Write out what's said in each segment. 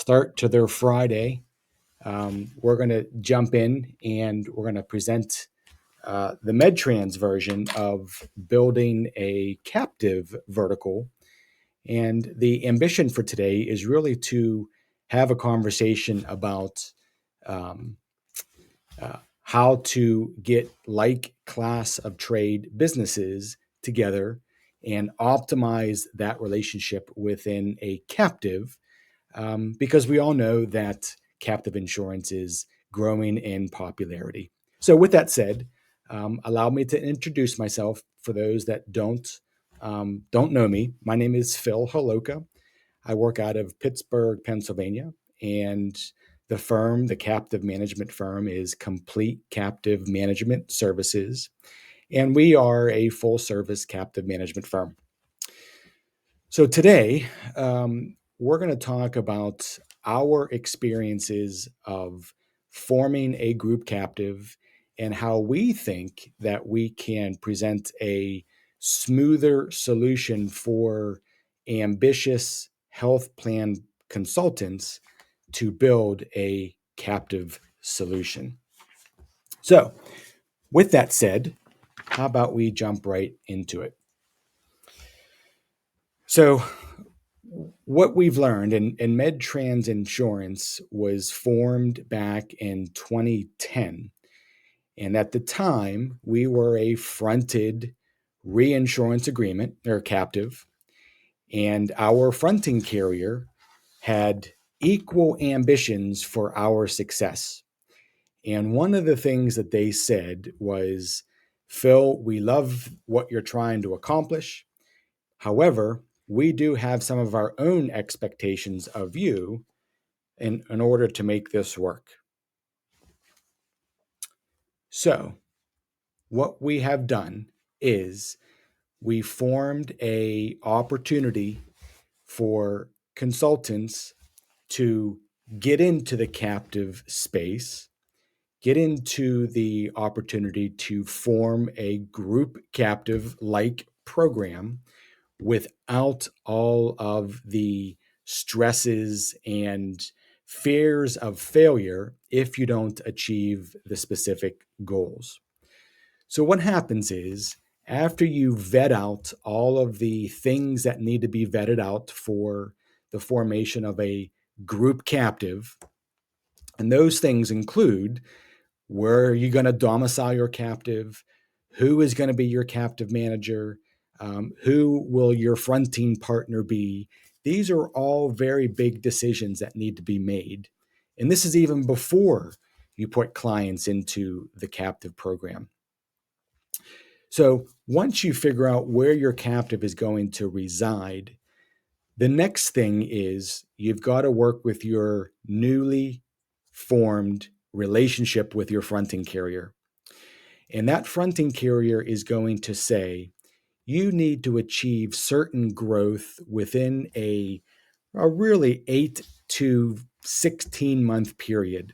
start to their Friday. We're going to jump in and we're going to present the MedTrans version of building a captive vertical. And the ambition for today is really to have a conversation about um, how to get like class of trade businesses together and optimize that relationship within a captive, because we all know that captive insurance is growing in popularity. So, with that said, allow me to introduce myself for those that don't know me. My name is Phil Holoka. I work out of Pittsburgh, Pennsylvania, and the captive management firm, is Complete Captive Management Services, and we are a full service captive management firm. So today, we're going to talk about our experiences of forming a group captive and how we think that we can present a smoother solution for ambitious health plan consultants to build a captive solution. So, with that said, how about we jump right into it? So, what we've learned, and MedTrans Insurance was formed back in 2010. And at the time, we were a fronted reinsurance agreement or captive, and our fronting carrier had equal ambitions for our success. And one of the things that they said was, Phil, we love what you're trying to accomplish. However, we do have some of our own expectations of you in order to make this work. So, what we have done is we formed a opportunity for consultants to get into the captive space, get into the opportunity to form a group captive like program without all of the stresses and fears of failure if you don't achieve the specific goals. So, what happens is after you vet out all of the things that need to be vetted out for the formation of a group captive, and those things include where are you going to domicile your captive, who is going to be your captive manager, who will your fronting partner be. These are all very big decisions that need to be made. And this is even before you put clients into the captive program. So once you figure out where your captive is going to reside, the next thing is you've got to work with your newly formed relationship with your fronting carrier. And that fronting carrier is going to say, you need to achieve certain growth within a really 8 to 16 month period.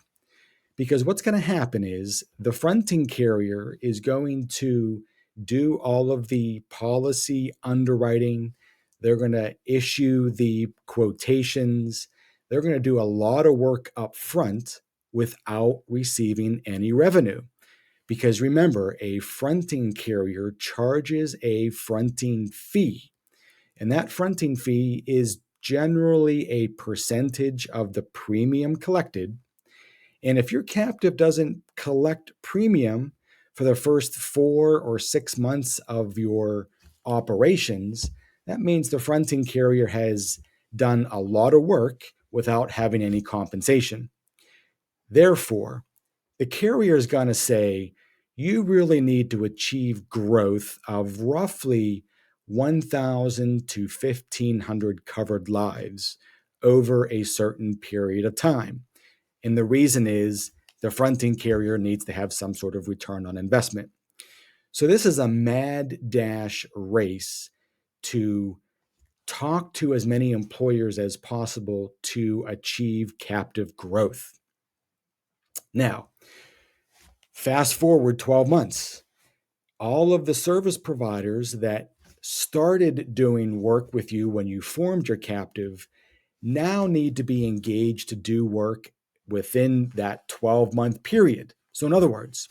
Because what's going to happen is the fronting carrier is going to do all of the policy underwriting. They're going to issue the quotations. They're going to do a lot of work up front without receiving any revenue. Because remember, a fronting carrier charges a fronting fee, and that fronting fee is generally a percentage of the premium collected. And if your captive doesn't collect premium for the first 4 or 6 months of your operations, that means the fronting carrier has done a lot of work without having any compensation. Therefore, the carrier is going to say, you really need to achieve growth of roughly 1,000 to 1,500 covered lives over a certain period of time. And the reason is the fronting carrier needs to have some sort of return on investment. So this is a mad dash race to talk to as many employers as possible to achieve captive growth. Now, fast forward 12 months. All of the service providers that started doing work with you when you formed your captive, now need to be engaged to do work within that 12-month period. So, in other words,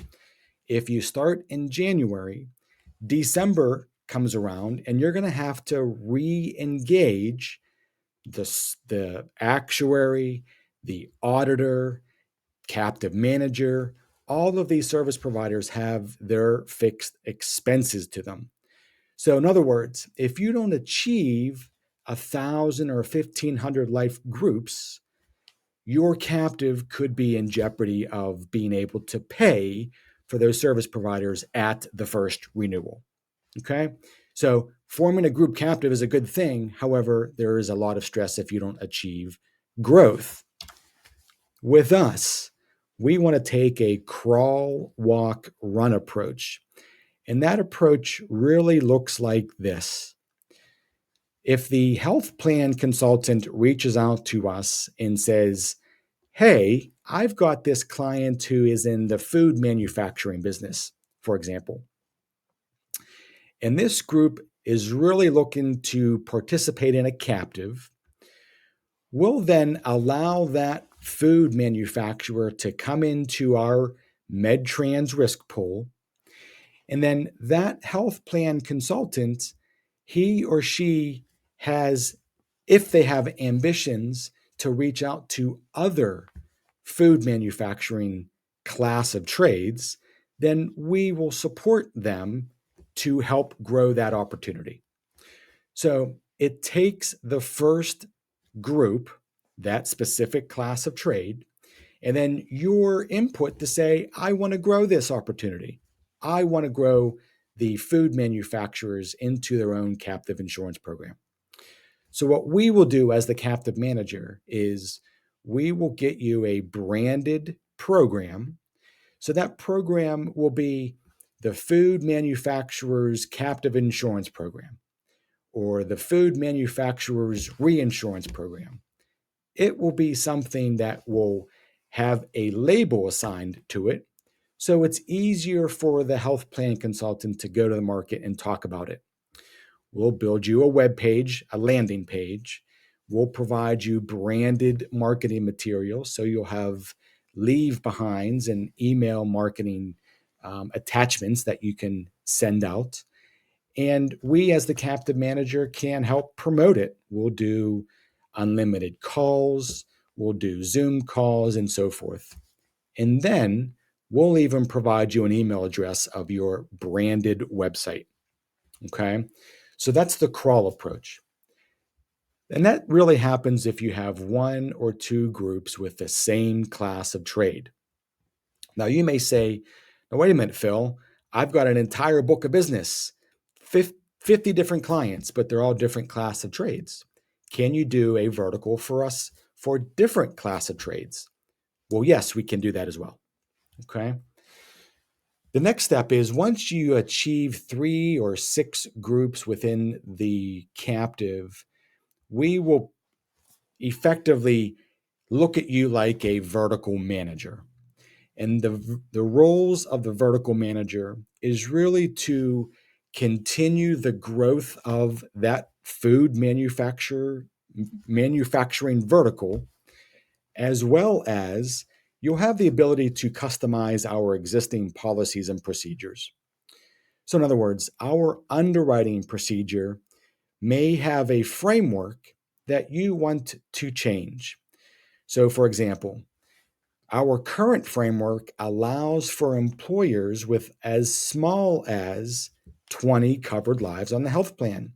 if you start in January, December comes around and you're going to have to re engage the actuary, the auditor, captive manager. All of these service providers have their fixed expenses to them. So, in other words, if you don't achieve 1,000 or 1,500 life groups, your captive could be in jeopardy of being able to pay for those service providers at the first renewal. Okay. So forming a group captive is a good thing. However, there is a lot of stress if you don't achieve growth. With us, we want to take a crawl, walk, run approach. And that approach really looks like this. If the health plan consultant reaches out to us and says, hey, I've got this client who is in the food manufacturing business, for example, and this group is really looking to participate in a captive, we'll then allow that food manufacturer to come into our MedTrans risk pool. And then that health plan consultant, he or she has, if they have ambitions to reach out to other food manufacturing class of trades, then we will support them to help grow that opportunity. So it takes the first group, that specific class of trade, and then your input to say, I want to grow this opportunity. I want to grow the food manufacturers into their own captive insurance program. So, what we will do as the captive manager is we will get you a branded program. So, that program will be the food manufacturer's captive insurance program or the food manufacturer's reinsurance program. It will be something that will have a label assigned to it. So it's easier for the health plan consultant to go to the market and talk about it. We'll build you a web page, a landing page. We'll provide you branded marketing material. So you'll have leave behinds and email marketing attachments that you can send out. And we, as the captive manager, can help promote it. We'll do unlimited calls, we'll do Zoom calls, and so forth. And then we'll even provide you an email address of your branded website. Okay. So that's the crawl approach. And that really happens if you have one or two groups with the same class of trade. Now, you may say, now, wait a minute, Phil, I've got an entire book of business, 50 different clients, but they're all different class of trades. Can you do a vertical for us for different class of trades? Well, yes, we can do that as well. Okay. The next step is once you achieve 3 or 6 groups within the captive, we will effectively look at you like a vertical manager. And the roles of the vertical manager is really to continue the growth of that food manufacturing vertical, as well as you'll have the ability to customize our existing policies and procedures. So, in other words, our underwriting procedure may have a framework that you want to change. So, for example, our current framework allows for employers with as small as 20 covered lives on the health plan.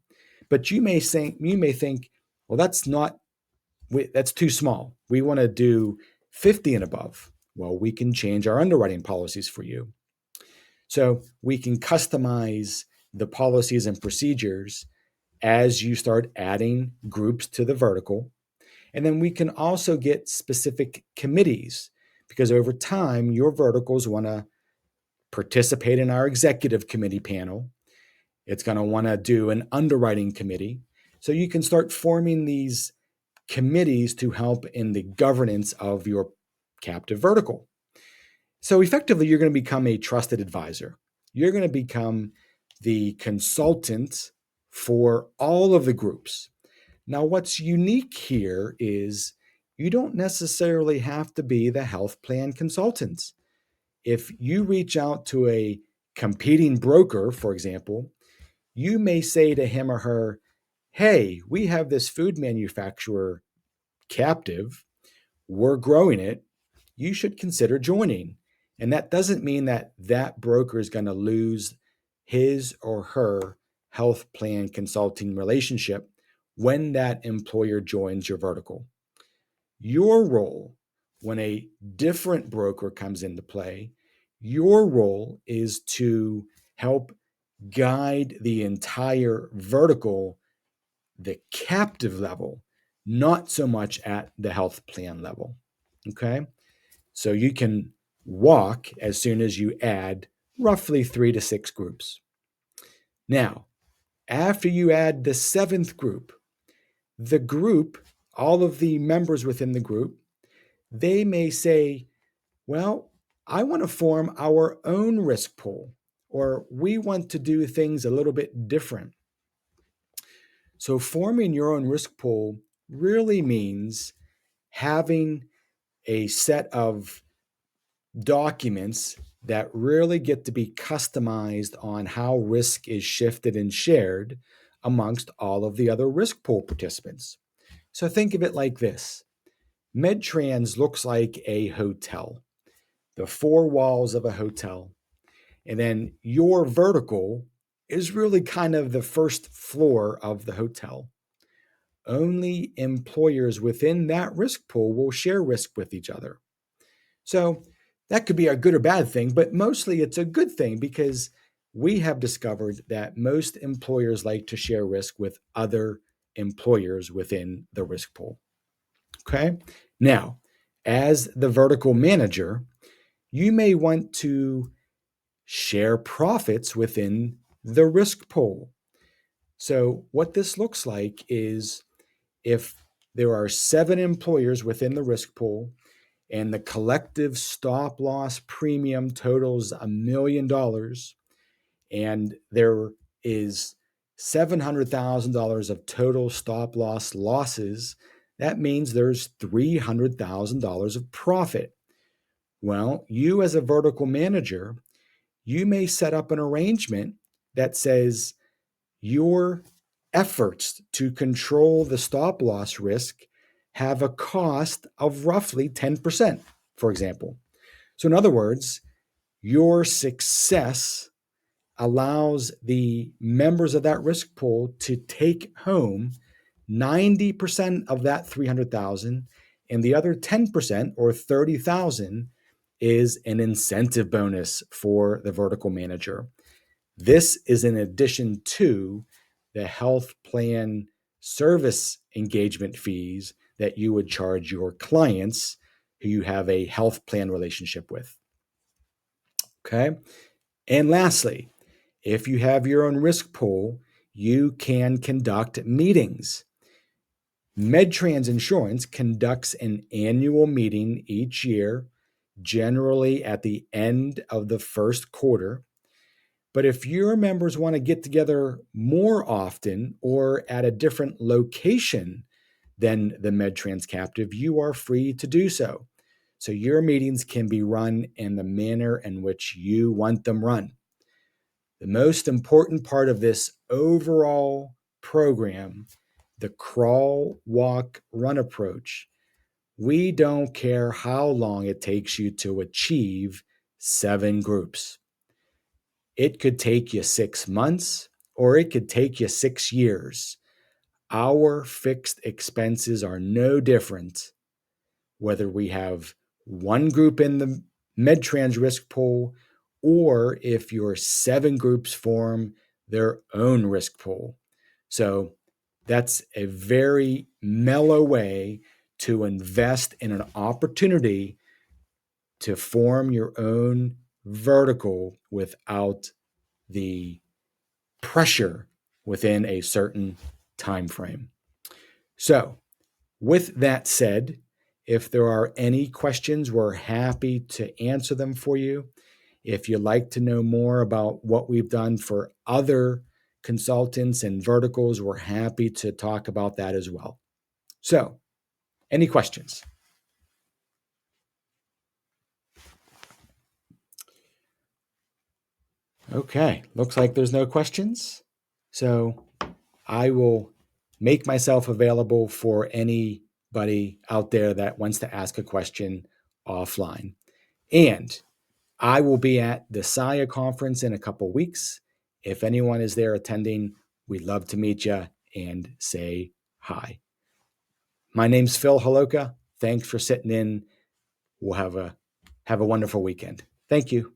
But you may think, well, that's too small. We want to do 50 and above. Well, we can change our underwriting policies for you. So we can customize the policies and procedures as you start adding groups to the vertical. And then we can also get specific committees because over time, your verticals want to participate in our executive committee panel. It's going to want to do an underwriting committee. So you can start forming these committees to help in the governance of your captive vertical. So effectively, you're going to become a trusted advisor. You're going to become the consultant for all of the groups. Now, what's unique here is you don't necessarily have to be the health plan consultant. If you reach out to a competing broker, for example, you may say to him or her, "Hey, we have this food manufacturer captive. We're growing it. You should consider joining." And that doesn't mean that that broker is going to lose his or her health plan consulting relationship when that employer joins your vertical. Your role, when a different broker comes into play, your role is to help guide the entire vertical, the captive level, not so much at the health plan level. Okay. So you can walk as soon as you add roughly 3 to 6 groups. Now, after you add the seventh group, the group, all of the members within the group, they may say, well, I want to form our own risk pool, or we want to do things a little bit different. So, forming your own risk pool really means having a set of documents that really get to be customized on how risk is shifted and shared amongst all of the other risk pool participants. So, think of it like this: MedTrans looks like a hotel, the four walls of a hotel. And then your vertical is really kind of the first floor of the hotel. Only employers within that risk pool will share risk with each other. So that could be a good or bad thing, but mostly it's a good thing because we have discovered that most employers like to share risk with other employers within the risk pool. Okay. Now, as the vertical manager, you may want to share profits within the risk pool. So, what this looks like is if there are 7 employers within the risk pool and the collective stop loss premium totals $1 million, and there is $700,000 of total stop loss losses, that means there's $300,000 of profit. Well, you as a vertical manager, you may set up an arrangement that says your efforts to control the stop loss risk have a cost of roughly 10%, for example. So, in other words, your success allows the members of that risk pool to take home 90% of that 300,000, and the other 10% or 30,000 is an incentive bonus for the vertical manager. This is in addition to the health plan service engagement fees that you would charge your clients who you have a health plan relationship with. Okay. And lastly, if you have your own risk pool, you can conduct meetings. MedTrans Insurance conducts an annual meeting each year, generally at the end of the first quarter. But if your members want to get together more often or at a different location than the MedTrans captive, you are free to do so. So your meetings can be run in the manner in which you want them run. The most important part of this overall program, the crawl, walk, run approach, we don't care how long it takes you to achieve 7 groups. It could take you 6 months or it could take you 6 years. Our fixed expenses are no different whether we have one group in the MedTrans risk pool or if your 7 groups form their own risk pool. So that's a very mellow way to invest in an opportunity to form your own vertical without the pressure within a certain time frame. So, with that said, if there are any questions, we're happy to answer them for you. If you'd like to know more about what we've done for other consultants and verticals, we're happy to talk about that as well. So, any questions? Okay, looks like there's no questions. So I will make myself available for anybody out there that wants to ask a question offline. And I will be at the SIA conference in a couple weeks. If anyone is there attending, we'd love to meet you and say hi. My name's Phil Holoka. Thanks for sitting in. We'll have a wonderful weekend. Thank you.